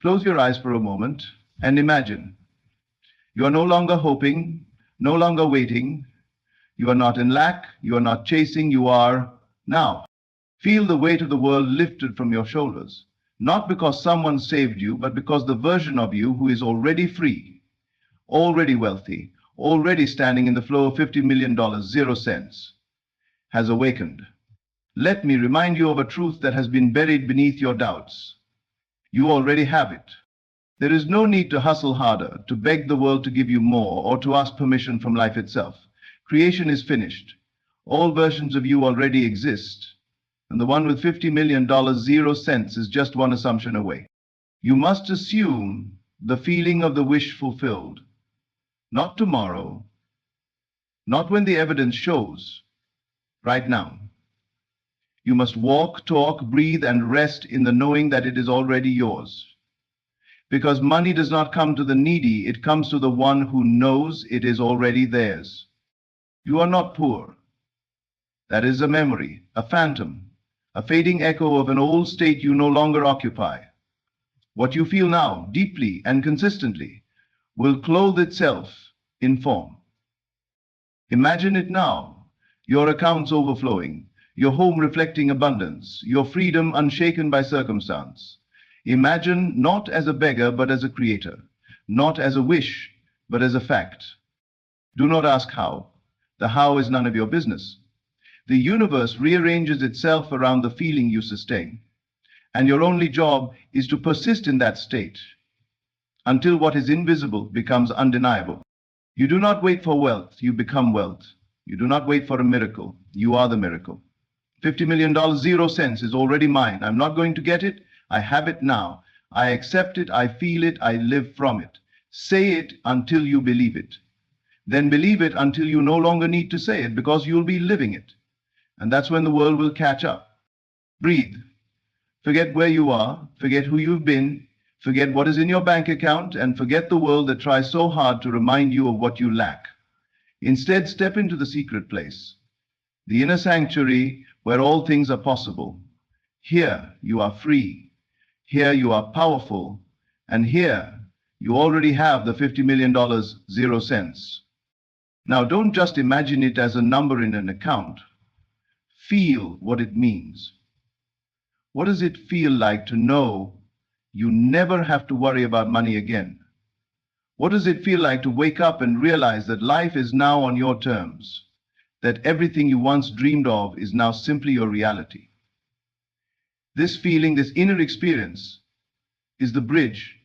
Close your eyes for a moment and imagine. You are no longer hoping, no longer waiting. You are not in lack, you are not chasing, you are now. Feel the weight of the world lifted from your shoulders, not because someone saved you, but because the version of you who is already free, already wealthy, already standing in the flow of $50 million, 0 cents, has awakened. Let me remind you of a truth that has been buried beneath your doubts. You already have it. There is no need to hustle harder, to beg the world to give you more, or to ask permission from life itself. Creation is finished. All versions of you already exist, and the one with $50 million, 0 cents, is just one assumption away. You must assume the feeling of the wish fulfilled. Not tomorrow, not when the evidence shows, right now. You must walk, talk, breathe, and rest in the knowing that it is already yours. Because money does not come to the needy, it comes to the one who knows it is already theirs. You are not poor. That is a memory, a phantom, a fading echo of an old state you no longer occupy. What you feel now, deeply and consistently, will clothe itself in form. Imagine it now, your accounts overflowing, your home reflecting abundance, your freedom unshaken by circumstance. Imagine not as a beggar, but as a creator, not as a wish, but as a fact. Do not ask how. The how is none of your business. The universe rearranges itself around the feeling you sustain, and your only job is to persist in that state until what is invisible becomes undeniable. You do not wait for wealth, you become wealth. You do not wait for a miracle, you are the miracle. $50 million, 0 cents is already mine. I'm not going to get it. I have it now. I accept it. I feel it. I live from it. Say it until you believe it. Then believe it until you no longer need to say it, because you'll be living it. And that's when the world will catch up. Breathe. Forget where you are. Forget who you've been. Forget what is in your bank account, and forget the world that tries so hard to remind you of what you lack. Instead, step into the secret place, the inner sanctuary where all things are possible. Here you are free. Here you are powerful. And here you already have the $50 million, 0 cents. Now, don't just imagine it as a number in an account. Feel what it means. What does it feel like to know you never have to worry about money again? What does it feel like to wake up and realize that life is now on your terms, that everything you once dreamed of is now simply your reality? This feeling, this inner experience, is the bridge.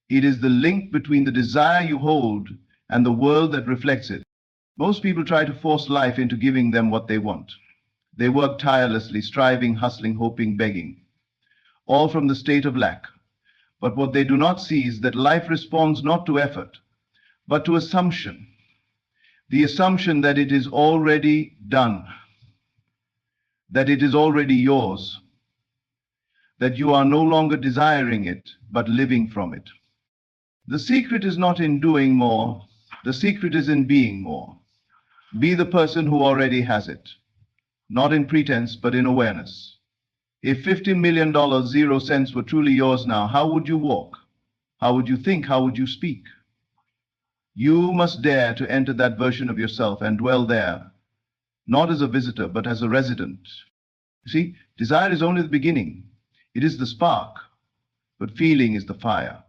It is the link between the desire you hold and the world that reflects it. Most people try to force life into giving them what they want. They work tirelessly, striving, hustling, hoping, begging, all from the state of lack. But what they do not see is that life responds not to effort, but to assumption. The assumption that it is already done, that it is already yours, that you are no longer desiring it, but living from it. The secret is not in doing more. The secret is in being more. Be the person who already has it, not in pretense, but in awareness. If $50 million, 0 cents were truly yours now, how would you walk? How would you think? How would you speak? You must dare to enter that version of yourself and dwell there, not as a visitor, but as a resident. You see, desire is only the beginning. It is the spark, but feeling is the fire.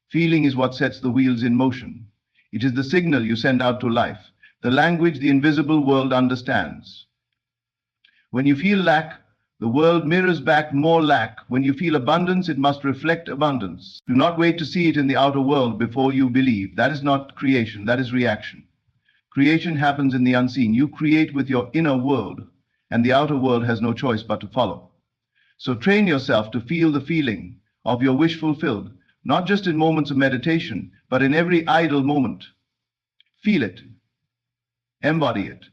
Feeling is what sets the wheels in motion. It is the signal you send out to life, the language the invisible world understands. When you feel lack, the world mirrors back more lack. When you feel abundance, it must reflect abundance. Do not wait to see it in the outer world before you believe. That is not creation, that is reaction. Creation happens in the unseen. You create with your inner world, and the outer world has no choice but to follow. So train yourself to feel the feeling of your wish fulfilled, not just in moments of meditation, but in every idle moment. Feel it. Embody it.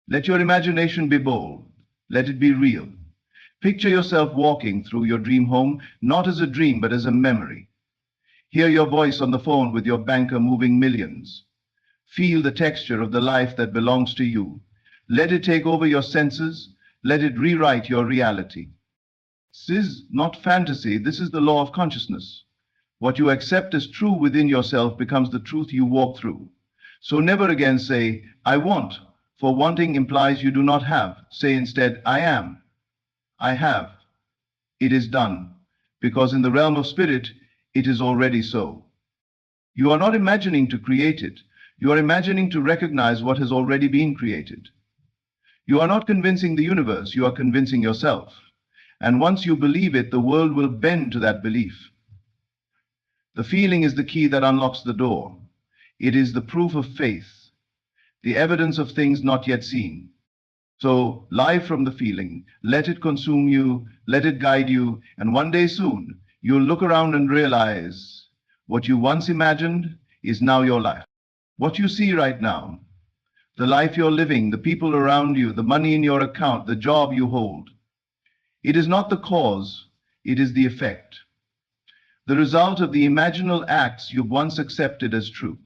Let your imagination be bold. Let it be real. Picture yourself walking through your dream home, not as a dream, but as a memory. Hear your voice on the phone with your banker moving millions. Feel the texture of the life that belongs to you. Let it take over your senses. Let it rewrite your reality. This is not fantasy, this is the law of consciousness. What you accept as true within yourself becomes the truth you walk through. So never again say, I want, for wanting implies you do not have. Say instead, I am. I have. It is done. Because in the realm of spirit, it is already so. You are not imagining to create it. You are imagining to recognize what has already been created. You are not convincing the universe, you are convincing yourself. And once you believe it, the world will bend to that belief. The feeling is the key that unlocks the door. It is the proof of faith, the evidence of things not yet seen. So, live from the feeling, let it consume you, let it guide you, and one day soon, you'll look around and realize what you once imagined is now your life. What you see right now, the life you're living, the people around you, the money in your account, the job you hold. It is not the cause, it is the effect. The result of the imaginal acts you've once accepted as true.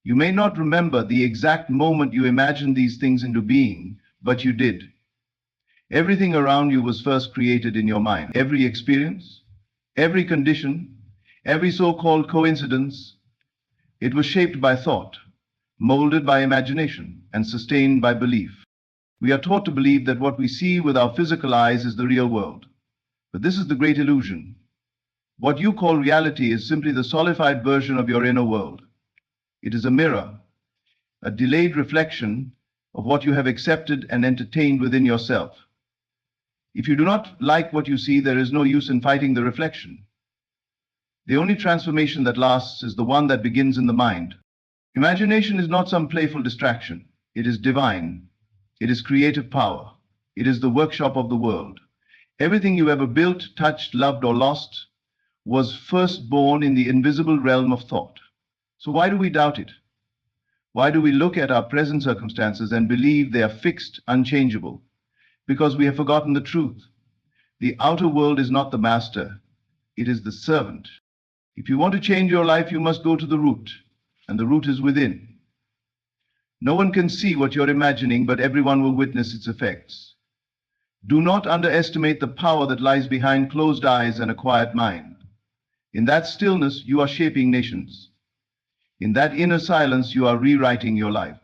You may not remember the exact moment you imagined these things into being, but you did. Everything around you was first created in your mind. Every experience, every condition, every so-called coincidence, it was shaped by thought, molded by imagination, and sustained by belief. We are taught to believe that what we see with our physical eyes is the real world. But this is the great illusion. What you call reality is simply the solidified version of your inner world. It is a mirror, a delayed reflection of what you have accepted and entertained within yourself. If you do not like what you see, there is no use in fighting the reflection. The only transformation that lasts is the one that begins in the mind. Imagination is not some playful distraction. It is divine. It is creative power. It is the workshop of the world. Everything you ever built, touched, loved, or lost was first born in the invisible realm of thought. So why do we doubt it? Why do we look at our present circumstances and believe they are fixed, unchangeable? Because we have forgotten the truth. The outer world is not the master. It is the servant. If you want to change your life, you must go to the root, and the root is within. No one can see what you're imagining, but everyone will witness its effects. Do not underestimate the power that lies behind closed eyes and a quiet mind. In that stillness, you are shaping nations. In that inner silence, you are rewriting your life.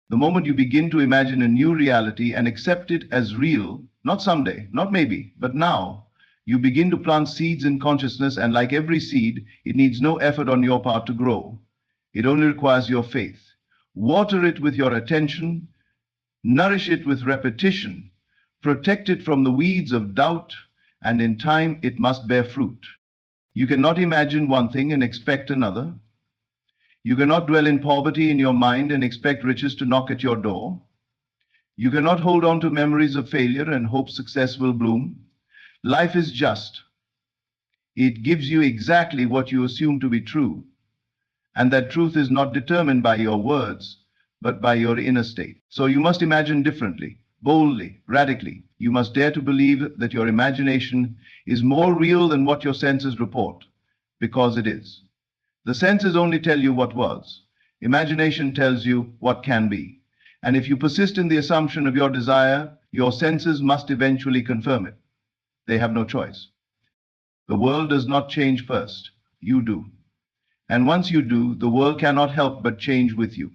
The moment you begin to imagine a new reality and accept it as real, not someday, not maybe, but now, you begin to plant seeds in consciousness, and like every seed, it needs no effort on your part to grow. It only requires your faith. Water it with your attention, nourish it with repetition, protect it from the weeds of doubt, and in time it must bear fruit. You cannot imagine one thing and expect another. You cannot dwell in poverty in your mind and expect riches to knock at your door. You cannot hold on to memories of failure and hope success will bloom. Life is just. It gives you exactly what you assume to be true. And that truth is not determined by your words, but by your inner state. So you must imagine differently, boldly, radically. You must dare to believe that your imagination is more real than what your senses report, because it is. The senses only tell you what was. Imagination tells you what can be. And if you persist in the assumption of your desire, your senses must eventually confirm it. They have no choice. The world does not change first. You do. And once you do, the world cannot help but change with you.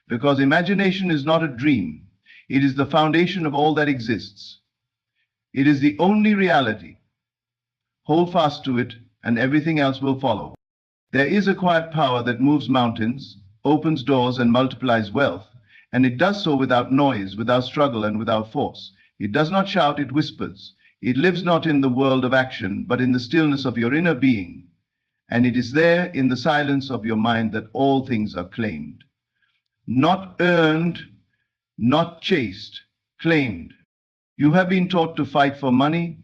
Because imagination is not a dream. It is the foundation of all that exists. It is the only reality. Hold fast to it, and everything else will follow. There is a quiet power that moves mountains, opens doors, and multiplies wealth. And it does so without noise, without struggle, and without force. It does not shout, it whispers. It lives not in the world of action, but in the stillness of your inner being. And it is there in the silence of your mind that all things are claimed. Not earned, not chased, claimed. You have been taught to fight for money,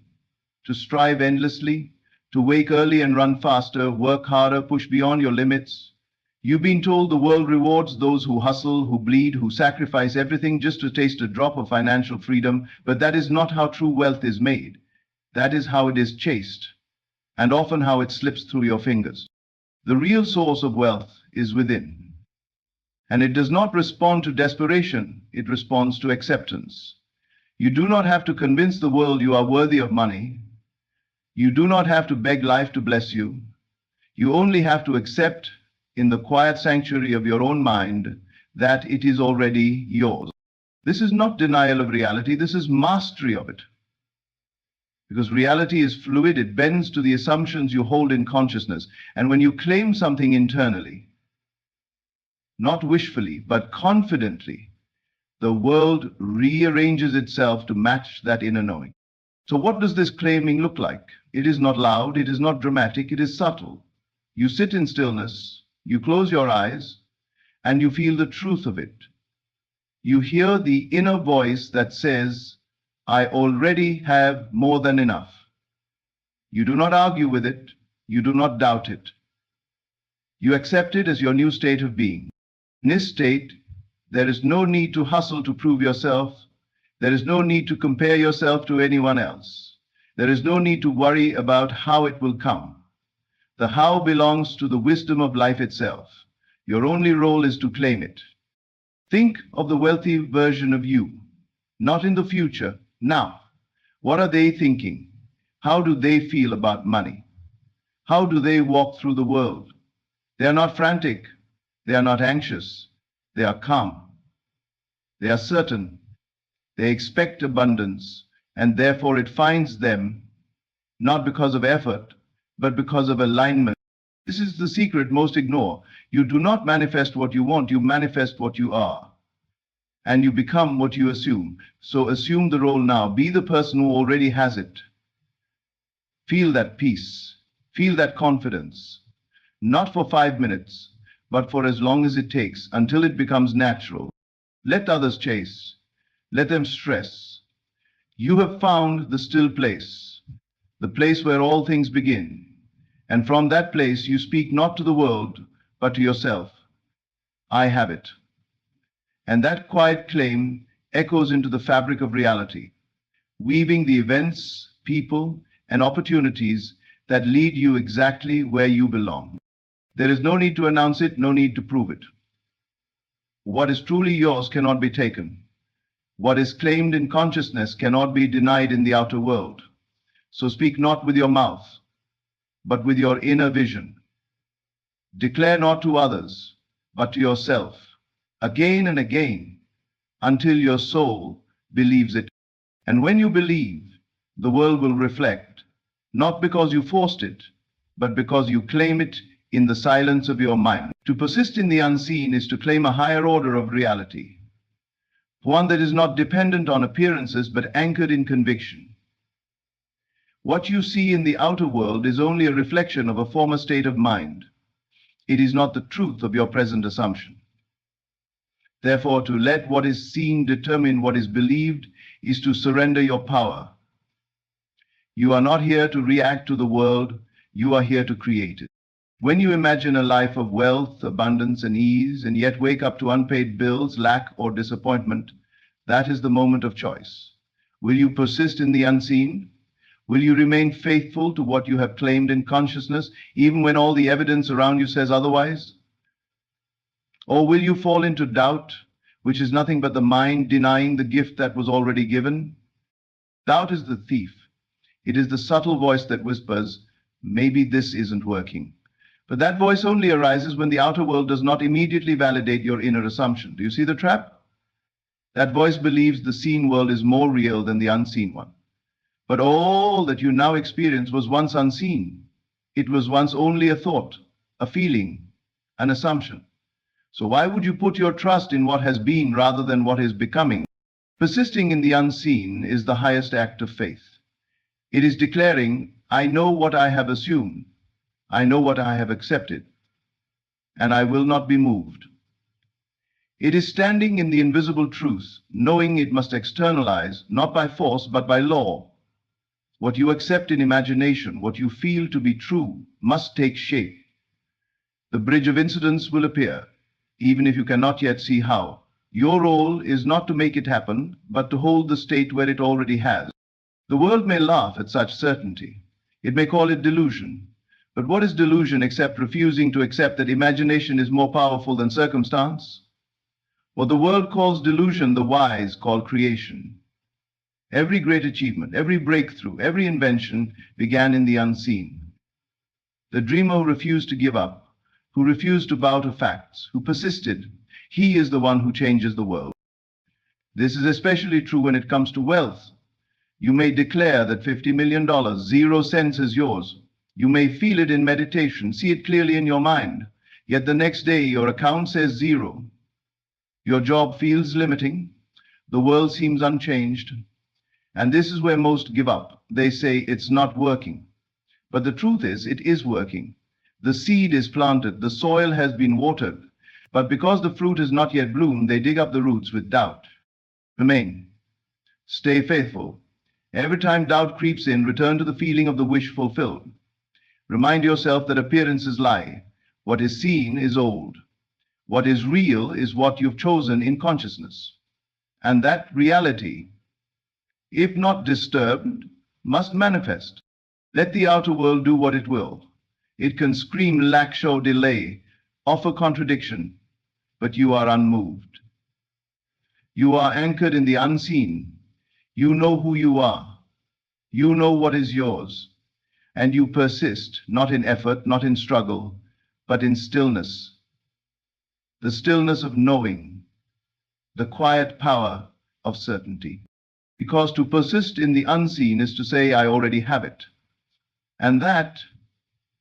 to strive endlessly, to wake early and run faster, work harder, push beyond your limits. You've been told the world rewards those who hustle, who bleed, who sacrifice everything just to taste a drop of financial freedom, but that is not how true wealth is made. That is how it is chased, and often how it slips through your fingers. The real source of wealth is within, and it does not respond to desperation, it responds to acceptance. You do not have to convince the world you are worthy of money. You do not have to beg life to bless you. You only have to accept in the quiet sanctuary of your own mind that it is already yours. This is not denial of reality, this is mastery of it. Because reality is fluid, it bends to the assumptions you hold in consciousness. And when you claim something internally, not wishfully, but confidently, the world rearranges itself to match that inner knowing. So what does this claiming look like? It is not loud, it is not dramatic, it is subtle. You sit in stillness, you close your eyes, and you feel the truth of it. You hear the inner voice that says, I already have more than enough. You do not argue with it, you do not doubt it. You accept it as your new state of being. In this state, there is no need to hustle to prove yourself. There is no need to compare yourself to anyone else. There is no need to worry about how it will come. The how belongs to the wisdom of life itself. Your only role is to claim it. Think of the wealthy version of you, not in the future, now. What are they thinking? How do they feel about money? How do they walk through the world? They are not frantic. They are not anxious. They are calm. They are certain. They expect abundance, and therefore it finds them not because of effort, but because of alignment. This is the secret most ignore. You do not manifest what you want, you manifest what you are. And you become what you assume. So assume the role now. Be the person who already has it. Feel that peace. Feel that confidence. Not for 5 minutes, but for as long as it takes, until it becomes natural. Let others chase. Let them stress. You have found the still place, the place where all things begin. And from that place you speak not to the world, but to yourself. I have it. And that quiet claim echoes into the fabric of reality, weaving the events, people, and opportunities that lead you exactly where you belong. There is no need to announce it, no need to prove it. What is truly yours cannot be taken. What is claimed in consciousness cannot be denied in the outer world. So speak not with your mouth, but with your inner vision. Declare not to others, but to yourself, again and again, until your soul believes it. And when you believe, the world will reflect, not because you forced it, but because you claim it in the silence of your mind. To persist in the unseen is to claim a higher order of reality, one that is not dependent on appearances, but anchored in conviction. What you see in the outer world is only a reflection of a former state of mind. It is not the truth of your present assumption. Therefore, to let what is seen determine what is believed is to surrender your power. You are not here to react to the world, you are here to create it. When you imagine a life of wealth, abundance, and ease, and yet wake up to unpaid bills, lack, or disappointment, that is the moment of choice. Will you persist in the unseen? Will you remain faithful to what you have claimed in consciousness, even when all the evidence around you says otherwise? Or will you fall into doubt, which is nothing but the mind denying the gift that was already given? Doubt is the thief. It is the subtle voice that whispers, maybe this isn't working. But that voice only arises when the outer world does not immediately validate your inner assumption. Do you see the trap? That voice believes the seen world is more real than the unseen one. But all that you now experience was once unseen. It was once only a thought, a feeling, an assumption. So why would you put your trust in what has been rather than what is becoming? Persisting in the unseen is the highest act of faith. It is declaring, I know what I have assumed. I know what I have accepted, and I will not be moved. It is standing in the invisible truth, knowing it must externalize, not by force, but by law. What you accept in imagination, what you feel to be true, must take shape. The bridge of incidents will appear, even if you cannot yet see how. Your role is not to make it happen, but to hold the state where it already has. The world may laugh at such certainty. It may call it delusion. But what is delusion except refusing to accept that imagination is more powerful than circumstance? What the world calls delusion, the wise call creation. Every great achievement, every breakthrough, every invention began in the unseen. The dreamer who refused to give up, who refused to bow to facts, who persisted, he is the one who changes the world. This is especially true when it comes to wealth. You may declare that $50 million, 0 cents is yours. You may feel it in meditation, see it clearly in your mind. Yet the next day your account says 0. Your job feels limiting. The world seems unchanged. And this is where most give up. They say it's not working. But the truth is, it is working. The seed is planted, the soil has been watered. But because the fruit has not yet bloomed, they dig up the roots with doubt. Remain. Stay faithful. Every time doubt creeps in, return to the feeling of the wish fulfilled. Remind yourself that appearances lie. What is seen is old. What is real is what you've chosen in consciousness. And that reality, if not disturbed, must manifest. Let the outer world do what it will. It can scream, lack, show, delay, offer contradiction, but you are unmoved. You are anchored in the unseen. You know who you are. You know what is yours. And you persist, not in effort, not in struggle, but in stillness. The stillness of knowing, the quiet power of certainty. Because to persist in the unseen is to say, I already have it. And that,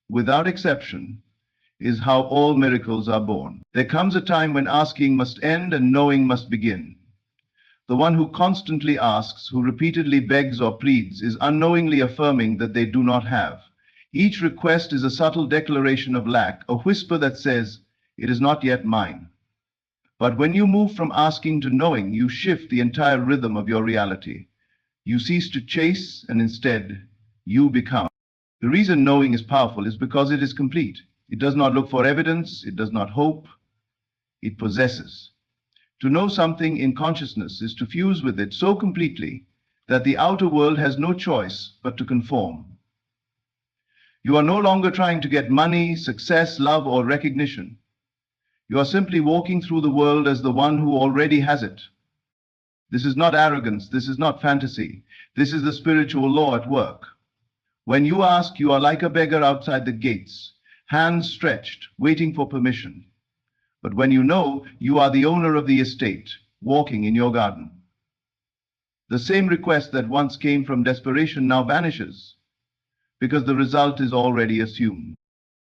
without exception, is how all miracles are born. There comes a time when asking must end and knowing must begin. The one who constantly asks, who repeatedly begs or pleads, is unknowingly affirming that they do not have. Each request is a subtle declaration of lack, a whisper that says, it is not yet mine. But when you move from asking to knowing, you shift the entire rhythm of your reality. You cease to chase, and instead, you become. The reason knowing is powerful is because it is complete. It does not look for evidence, it does not hope, it possesses. To know something in consciousness is to fuse with it so completely that the outer world has no choice but to conform. You are no longer trying to get money, success, love, or recognition. You are simply walking through the world as the one who already has it. This is not arrogance, this is not fantasy. This is the spiritual law at work. When you ask, you are like a beggar outside the gates, hands stretched, waiting for permission. But when you know, you are the owner of the estate, walking in your garden. The same request that once came from desperation now vanishes, because the result is already assumed.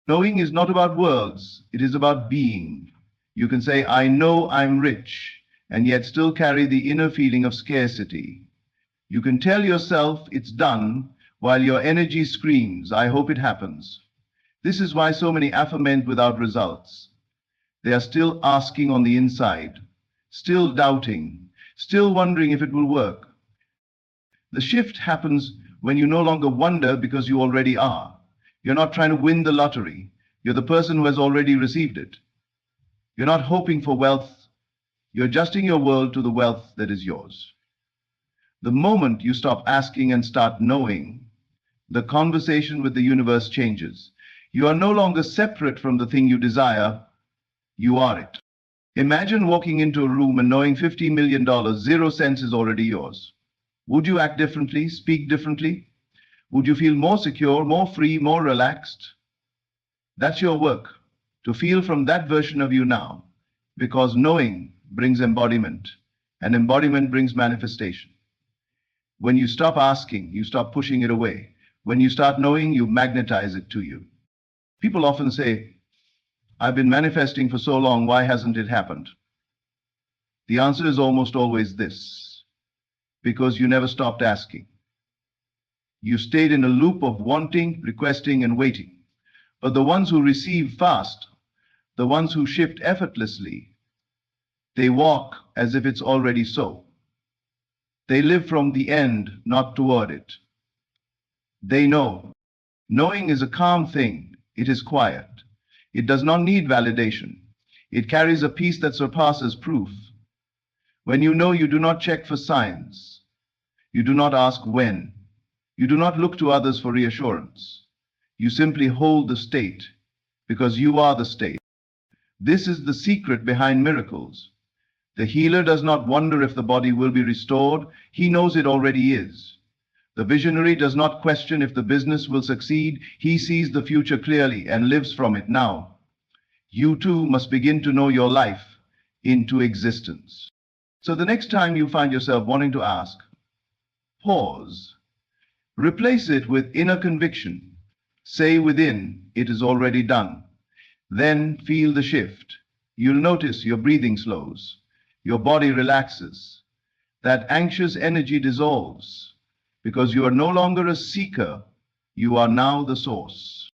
Knowing is not about words, it is about being. You can say, I know I'm rich, and yet still carry the inner feeling of scarcity. You can tell yourself it's done, while your energy screams, I hope it happens. This is why so many affirm without results. They are still asking on the inside, still doubting, still wondering if it will work. The shift happens when you no longer wonder because you already are. You're not trying to win the lottery. You're the person who has already received it. You're not hoping for wealth. You're adjusting your world to the wealth that is yours. The moment you stop asking and start knowing, the conversation with the universe changes. You are no longer separate from the thing you desire. You are it. Imagine walking into a room and knowing $50 million, 0 cents is already yours. Would you act differently, speak differently? Would you feel more secure, more free, more relaxed? That's your work, to feel from that version of you now, because knowing brings embodiment, and embodiment brings manifestation. When you stop asking, you stop pushing it away. When you start knowing, you magnetize it to you. People often say, I've been manifesting for so long, why hasn't it happened? The answer is almost always this: because you never stopped asking. You stayed in a loop of wanting, requesting, and waiting. But the ones who receive fast, the ones who shift effortlessly, they walk as if it's already so. They live from the end, not toward it. They know. Knowing is a calm thing. It is quiet. It does not need validation. It carries a peace that surpasses proof. When you know, you do not check for signs. You do not ask when. You do not look to others for reassurance. You simply hold the state, because you are the state. This is the secret behind miracles. The healer does not wonder if the body will be restored. He knows it already is. The visionary does not question if the business will succeed. He sees the future clearly and lives from it now. You too must begin to know your life into existence. So the next time you find yourself wanting to ask, pause. Replace it with inner conviction. Say within, it is already done. Then feel the shift. You'll notice your breathing slows. Your body relaxes. That anxious energy dissolves because you are no longer a seeker. You are now the source.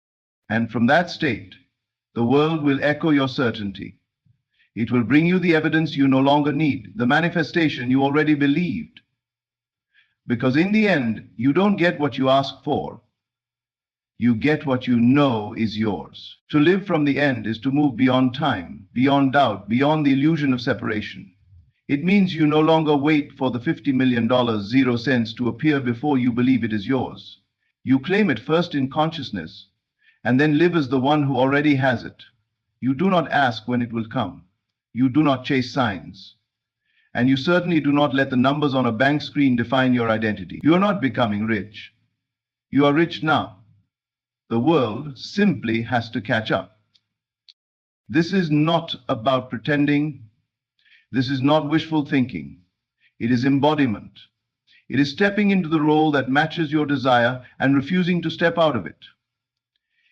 And from that state, the world will echo your certainty. It will bring you the evidence you no longer need, the manifestation you already believed. Because in the end, you don't get what you ask for. You get what you know is yours. To live from the end is to move beyond time, beyond doubt, beyond the illusion of separation. It means you no longer wait for the $50 million 0 cents to appear before you believe it is yours. You claim it first in consciousness and then live as the one who already has it. You do not ask when it will come. You do not chase signs. And you certainly do not let the numbers on a bank screen define your identity. You are not becoming rich. You are rich now. The world simply has to catch up. This is not about pretending. This is not wishful thinking. It is embodiment. It is stepping into the role that matches your desire and refusing to step out of it.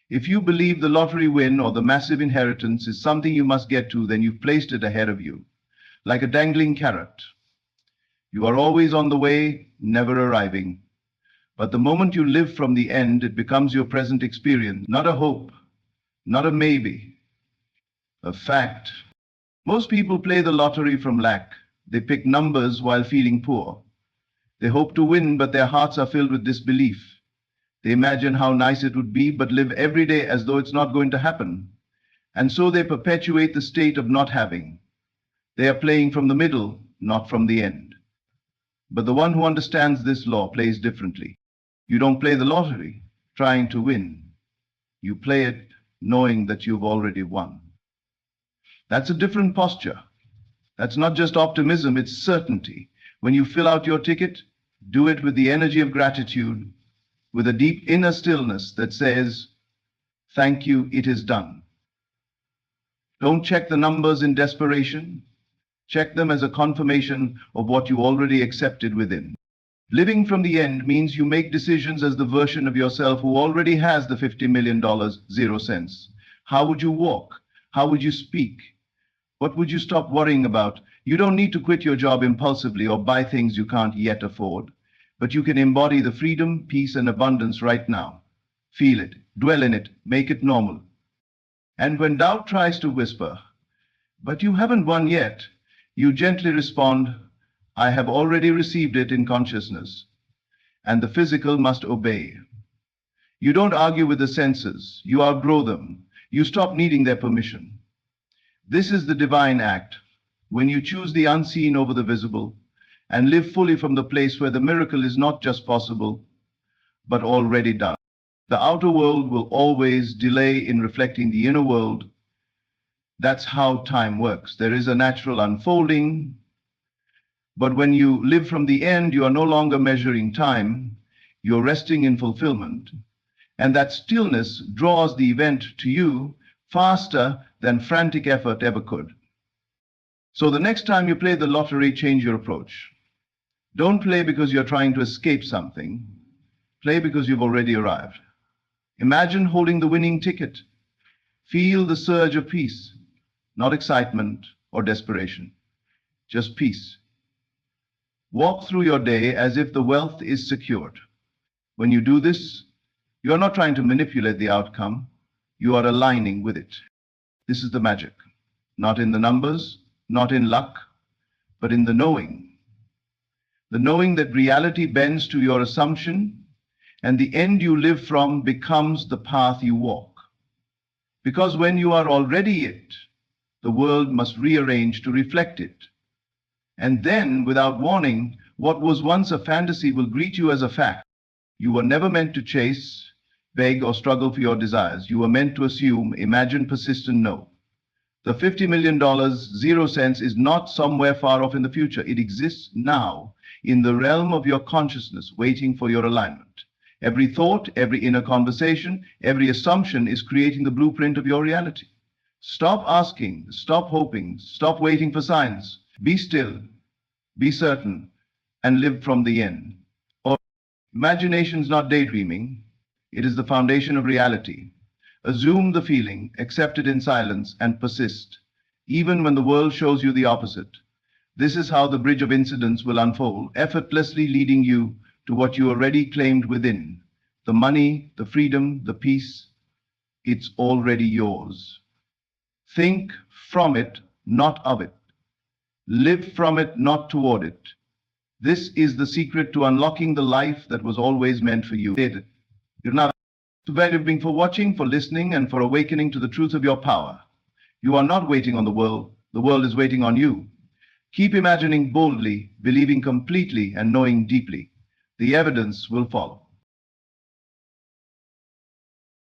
If you believe the lottery win or the massive inheritance is something you must get to, then you've placed it ahead of you, like a dangling carrot. You are always on the way, never arriving. But the moment you live from the end, it becomes your present experience, not a hope, not a maybe, a fact. Most people play the lottery from lack. They pick numbers while feeling poor. They hope to win, but their hearts are filled with disbelief. They imagine how nice it would be, but live every day as though it's not going to happen. And so they perpetuate the state of not having. They are playing from the middle, not from the end. But the one who understands this law plays differently. You don't play the lottery trying to win. You play it knowing that you've already won. That's a different posture. That's not just optimism, it's certainty. When you fill out your ticket, do it with the energy of gratitude, with a deep inner stillness that says, thank you, it is done. Don't check the numbers in desperation. Check them as a confirmation of what you already accepted within. Living from the end means you make decisions as the version of yourself who already has the $50 million 0 cents. How would you walk? How would you speak? What would you stop worrying about? You don't need to quit your job impulsively or buy things you can't yet afford, but you can embody the freedom, peace, and abundance right now. Feel it, dwell in it, make it normal. And when doubt tries to whisper, but you haven't won yet, you gently respond, I have already received it in consciousness, and the physical must obey. You don't argue with the senses, you outgrow them, you stop needing their permission. This is the divine act, when you choose the unseen over the visible, and live fully from the place where the miracle is not just possible, but already done. The outer world will always delay in reflecting the inner world. That's how time works. There is a natural unfolding, but when you live from the end, you are no longer measuring time, you're resting in fulfillment, and that stillness draws the event to you faster than frantic effort ever could. So the next time you play the lottery, change your approach. Don't play because you're trying to escape something. Play because you've already arrived. Imagine holding the winning ticket. Feel the surge of peace, not excitement or desperation, just peace. Walk through your day as if the wealth is secured. When you do this, you are not trying to manipulate the outcome. You are aligning with it. This is the magic. Not in the numbers, not in luck, but in the knowing. The knowing that reality bends to your assumption, and the end you live from becomes the path you walk. Because when you are already it, the world must rearrange to reflect it. And then, without warning, what was once a fantasy will greet you as a fact. You were never meant to chase, beg, or struggle for your desires. You were meant to assume, imagine, persist, and know. The $50 million, 0 cents, is not somewhere far off in the future. It exists now in the realm of your consciousness, waiting for your alignment. Every thought, every inner conversation, every assumption is creating the blueprint of your reality. Stop asking, stop hoping, stop waiting for signs. Be still, be certain, and live from the end. Imagination is not daydreaming. It is the foundation of reality. Assume the feeling, accept it in silence, and persist, even when the world shows you the opposite. This is how the bridge of incidents will unfold, effortlessly leading you to what you already claimed within. The money, the freedom, the peace, it's already yours. Think from it, not of it. Live from it, not toward it. This is the secret to unlocking the life that was always meant for you. You're not to value being for watching, for listening, and for awakening to the truth of your power. You are not waiting on the world is waiting on you. Keep imagining boldly, believing completely, and knowing deeply. The evidence will follow.